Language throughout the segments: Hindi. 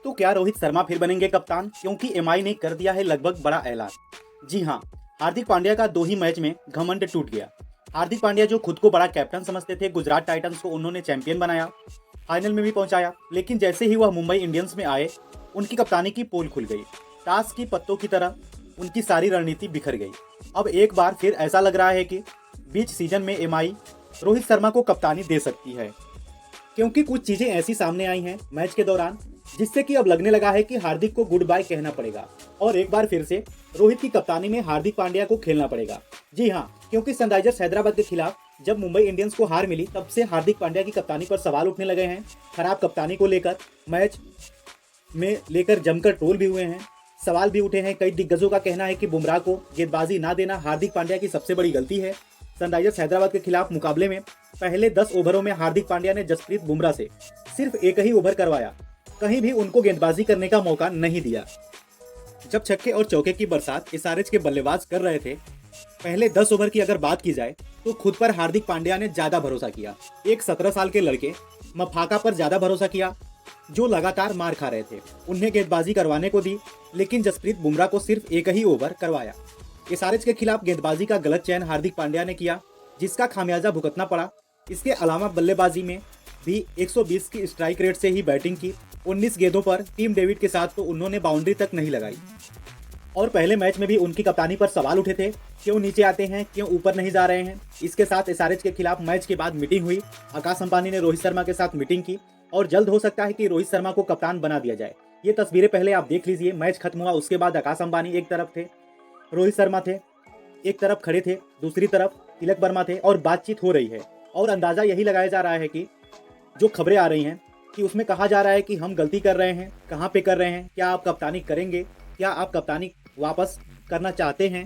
तो क्या रोहित शर्मा फिर बनेंगे कप्तान? क्योंकि एमआई ने कर दिया है लगभग बड़ा ऐलान। जी हाँ, हार्दिक पांड्या का 2 ही मैच में घमंड टूट गया। हार्दिक पांड्या जो खुद को बड़ा कैप्टन समझते थे, गुजरात टाइटंस को उन्होंने चैंपियन बनाया, फाइनल में भी पहुंचाया, लेकिन जैसे ही वह मुंबई इंडियंस में आए, उनकी कप्तानी की पोल खुल गई। ताश की पत्तों की तरह उनकी सारी रणनीति बिखर गई। अब एक बार फिर ऐसा लग रहा है कि बीच सीजन में एमआई रोहित शर्मा को कप्तानी दे सकती है, क्योंकि कुछ चीजें ऐसी सामने आई हैं मैच के दौरान जिससे कि अब लगने लगा है कि हार्दिक को गुड बाय कहना पड़ेगा और एक बार फिर से रोहित की कप्तानी में हार्दिक पांड्या को खेलना पड़ेगा। जी हाँ, क्योंकि सनराइजर्स हैदराबाद के खिलाफ जब मुंबई इंडियंस को हार मिली, तब से हार्दिक पांड्या की कप्तानी पर सवाल उठने लगे हैं। खराब कप्तानी को लेकर मैच में लेकर जमकर ट्रोल भी हुए हैं, सवाल भी उठे हैं। कई दिग्गजों का कहना है कि बुमराह को गेंदबाजी ना देना हार्दिक पांड्या की सबसे बड़ी गलती है। सनराइजर्स हैदराबाद के खिलाफ मुकाबले में पहले 10 ओवरों में हार्दिक पांड्या ने जसप्रीत बुमराह से सिर्फ एक ही ओवर करवाया, कहीं भी उनको गेंदबाजी करने का मौका नहीं दिया। जब छक्के और चौके की बरसात एसआरएच के बल्लेबाज कर रहे थे, पहले 10 ओवर की अगर बात की जाए तो खुद पर हार्दिक पांड्या ने ज्यादा भरोसा किया। एक 17 साल के लड़के मफाका पर ज्यादा भरोसा किया, जो लगातार मार खा रहे थे। उन्हें गेंदबाजी करवाने को दी, लेकिन जसप्रीत बुमराह को सिर्फ एक ही ओवर करवाया। एसआरएच के खिलाफ गेंदबाजी का गलत चयन हार्दिक पांड्या ने किया, जिसका खामियाजा भुगतना पड़ा। इसके अलावा बल्लेबाजी में भी 120 की स्ट्राइक रेट से ही बैटिंग की। 19 गेंदों पर टीम डेविड के साथ तो उन्होंने बाउंड्री तक नहीं लगाई। और पहले मैच में भी उनकी कप्तानी पर सवाल उठे थे, क्यों नीचे आते हैं, क्यों ऊपर नहीं जा रहे हैं। इसके साथ एसआरएच के खिलाफ मैच के बाद मीटिंग हुई। आकाश अंबानी ने रोहित शर्मा के साथ मीटिंग की और जल्द हो सकता है कि रोहित शर्मा को कप्तान बना दिया जाए। ये तस्वीरें पहले आप देख लीजिए। मैच खत्म हुआ, उसके बाद आकाश अंबानी एक तरफ थे, रोहित शर्मा थे एक तरफ खड़े थे, दूसरी तरफ तिलक वर्मा थे और बातचीत हो रही है। और अंदाजा यही लगाया जा रहा है कि जो खबरें आ रही हैं कि उसमें कहा जा रहा है कि हम गलती कर रहे हैं, कहाँ पे कर रहे हैं, क्या आप कप्तानी करेंगे, क्या आप कप्तानी वापस करना चाहते हैं।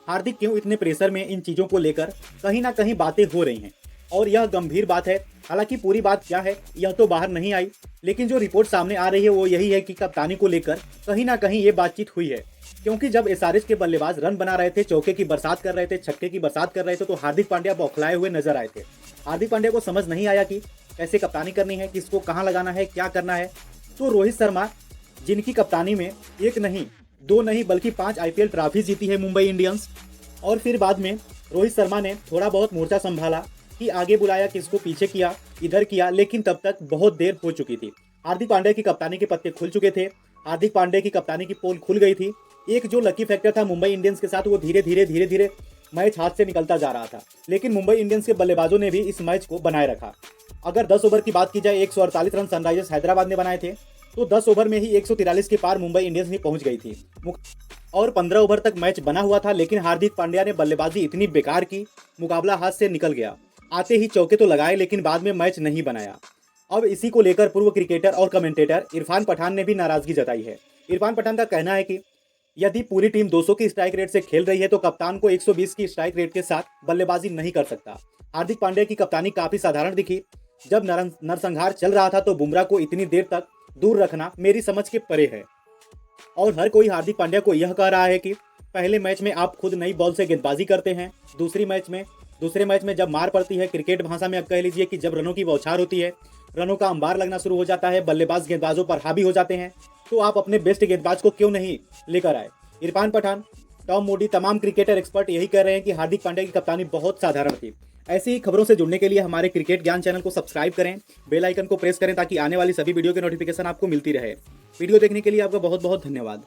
हार्दिक क्यों इतने प्रेशर में, इन चीज़ों को लेकर कहीं ना कहीं बातें हो रही हैं और यह गंभीर बात है। हालांकि पूरी बात क्या है यह तो बाहर नहीं आई, लेकिन जो रिपोर्ट सामने आ रही है वो यही है कि कप्तानी को लेकर कहीं ना कहीं ये बातचीत हुई है। क्योंकि जब एसआरएच के बल्लेबाज रन बना रहे थे, चौके की बरसात कर रहे थे, छक्के की बरसात कर रहे थे, तो हार्दिक पांड्या बौखलाए हुए नजर आए थे। हार्दिक पांड्या को समझ नहीं आया कि कैसे कप्तानी करनी है, किसको कहाँ लगाना है, क्या करना है। तो रोहित शर्मा, जिनकी कप्तानी में एक नहीं, 2 नहीं बल्कि 5 आईपीएल ट्रॉफी जीती है मुंबई इंडियंस, और फिर बाद में रोहित शर्मा ने थोड़ा बहुत मोर्चा संभाला कि आगे बुलाया, किसको पीछे किया, इधर किया, लेकिन तब तक बहुत देर हो चुकी थी। हार्दिक पांड्या की कप्तानी के पत्ते खुल चुके थे। हार्दिक पांड्या की कप्तानी की पोल खुल गई थी। एक जो लकी फैक्टर था मुंबई इंडियंस के साथ, वो धीरे धीरे मैच हाथ से निकलता जा रहा था, लेकिन मुंबई इंडियंस के बल्लेबाजों ने भी इस मैच को बनाए रखा। अगर 10 ओवर की बात की जाए, 148 रन सनराइजर्स हैदराबाद ने बनाए थे, तो 10 ओवर में ही 143 के पार मुंबई इंडियंस भी पहुंच गई थी और 15 ओवर तक मैच बना हुआ था। लेकिन हार्दिक पांड्या ने बल्लेबाजी इतनी बेकार की, मुकाबला हाथ से निकल गया। आते ही चौके तो लगाए, लेकिन बाद में मैच नहीं बनाया। अब इसी को लेकर पूर्व क्रिकेटर और कमेंटेटर इरफान पठान ने भी नाराजगी जताई है। इरफान पठान का कहना है कि यदि पूरी टीम 200 की स्ट्राइक रेट से खेल रही है तो कप्तान को 120 की स्ट्राइक रेट के साथ बल्लेबाजी नहीं कर सकता। हार्दिक पांड्या की कप्तानी काफी साधारण दिखी। जब नरसंहार चल रहा था तो बुमराह को इतनी देर तक दूर रखना मेरी समझ के परे है। और हर कोई हार्दिक पांड्या को यह कह रहा है कि पहले मैच में आप खुद नई बॉल से गेंदबाजी करते हैं, दूसरे मैच में जब मार पड़ती है, क्रिकेट भाषा में अब कह लीजिए कि जब रनों की बौछार होती है, रनों का अंबार लगना शुरू हो जाता है, बल्लेबाज गेंदबाजों पर हावी हो जाते हैं, तो आप अपने बेस्ट गेंदबाज को क्यों नहीं लेकर आए। इरफान पठान, टॉम मोडी, तमाम क्रिकेटर एक्सपर्ट यही कह रहे हैं कि हार्दिक पांड्या की कप्तानी बहुत साधारण थी। ऐसी ही खबरों से जुड़ने के लिए हमारे क्रिकेट ज्ञान चैनल को सब्सक्राइब करें, बेल आइकन को प्रेस करें ताकि आने वाली सभी वीडियो की नोटिफिकेशन आपको मिलती रहे। वीडियो देखने के लिए आपका बहुत बहुत धन्यवाद।